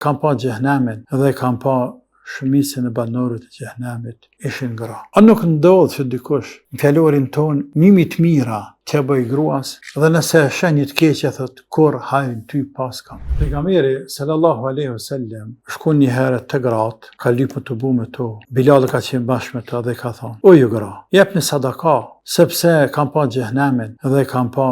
kam pa xhehenemin dhe kam pa shumicën e banorëve të xhehenemit ishin gra. A nuk ndodh që dikush në fjalorin ton mimi të mira t'ja bëj gruas dhe nëse shën një të keqe thot kur hajrin ty pas kam. Pejgamberi sallallahu alaihi wasallam shkon një herë te gratë, ka lypur të bu me to. Bilal ka qenë bashkë me to dhe ka thonë: "O ju gra, jepni sadaka, sepse kam pa xhehenemin dhe kam pa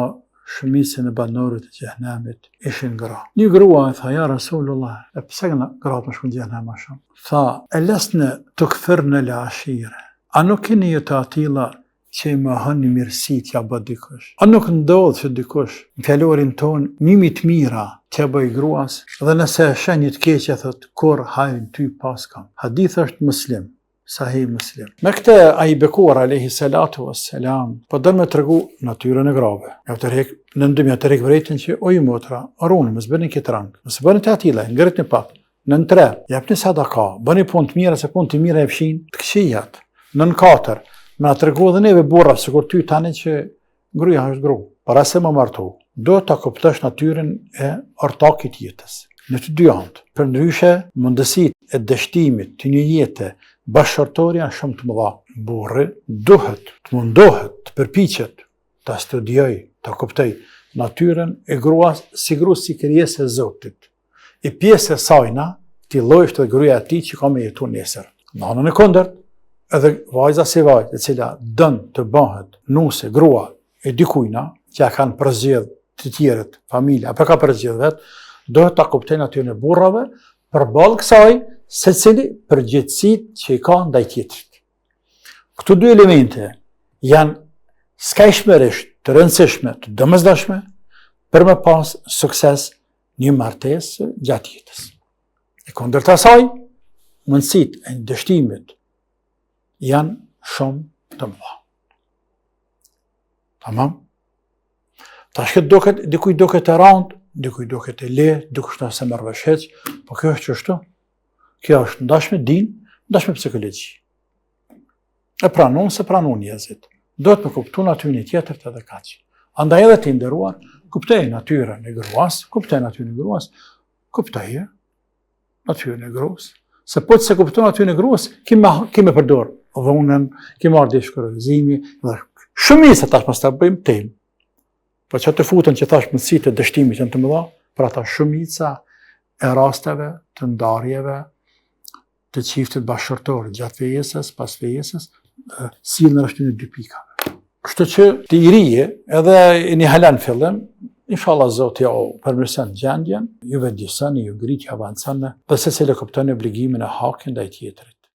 shumicën e banorëve të xhehenemit ishin gra." Një grua e tha: "Ja Rasulullah, pse gratë më shkon në xhehenem më shumë?" Tha: "Elasna tukthirna al-ashira." A nuk keni ju të atilla që më hëni mirësi t'ja bë dikush? A nuk ndodh që dikush në fjalorin ton mimi të mira t'ja bëj gruas dhe nëse shën një të keqe thot kur hajrin ty pas kam. Hadith është Muslim, Sahih Muslim. Me këtë ai bekuar alayhi salatu wassalam po don me tregu natyrën e grave. Ja të rek në ndërmjet të rek vërejtën që o ju motra, arruni mos bëni këtë rang. Mos bëni të atilla, ngritni pak. Nën 3, japni sadaka, bëni punë të mira se punë të mira e fshin të këqijat. Nën 4, me na tregu edhe neve burra, sikur ty tani që gruaja është gru. Para se më martu, do ta kuptosh natyrën e ortakit jetës. Në të dy anë, përndryshe mundësitë e dështimit të një jete bashkëtorë janë shumë të mëdha. Burri duhet, të mundohet, të përpiqet ta studioj, ta kuptoj natyrën e gruas si krijesë e Zotit. E pjesë e sajna, ti llojsh të gruaja e tij që ka me jetu nesër. Në anën e kundërt, edhe vajza si vajzë, e cila dën të bëhet nuse, grua e dikujna, që ja kanë përzgjedh të tjerët, familja, apo ka përzgjedh vetë, dohet ta kuptojnë natyrën e burrave përballë kësaj secili përgjegjësitë që i ka ndaj tjetrit. Këto dy elemente janë skajshmërisht të rëndësishme, të domosdoshme për me pas sukses një martesë gjatë jetës. E kundërta asaj, mundësitë e dështimit janë shumë të mëdha. Tamam? Tash këtë dikuj duket e randë, dikuj duket e lehtë, dikush se merr vesh hiç, po kjo është çështë. Kjo është ndash me din, ndash me psikologji. E pranon se pranon njerëzit. Duhet me kuptu natyrën e tjetërt edhe kaq. Andaj edhe të nderuar, kuptoj natyrën e gruas, kuptoj natyrën e gruas. Se po të se kupton natyrën e gruas, kime përdor dhunën, kime marrë dhe shkërëzimi, dhe shumica tash pas ta bëjmë temë. Po që të futën që thash mundësitë e dështimit janë të mëdha, për ata shumica e rasteve të ndarjeve të çiftit bashkëtorë gjatë fejesës, pas fejesës, sillen në rrethën e 2 pikave. Kështu që të i rije, edhe një halan fillim, inshallah Zoti ja përmirëson gjendjen, ju vendosani, ju ngritni avancën, dhe secili kupton obligimin e hakit ndaj tjetrit.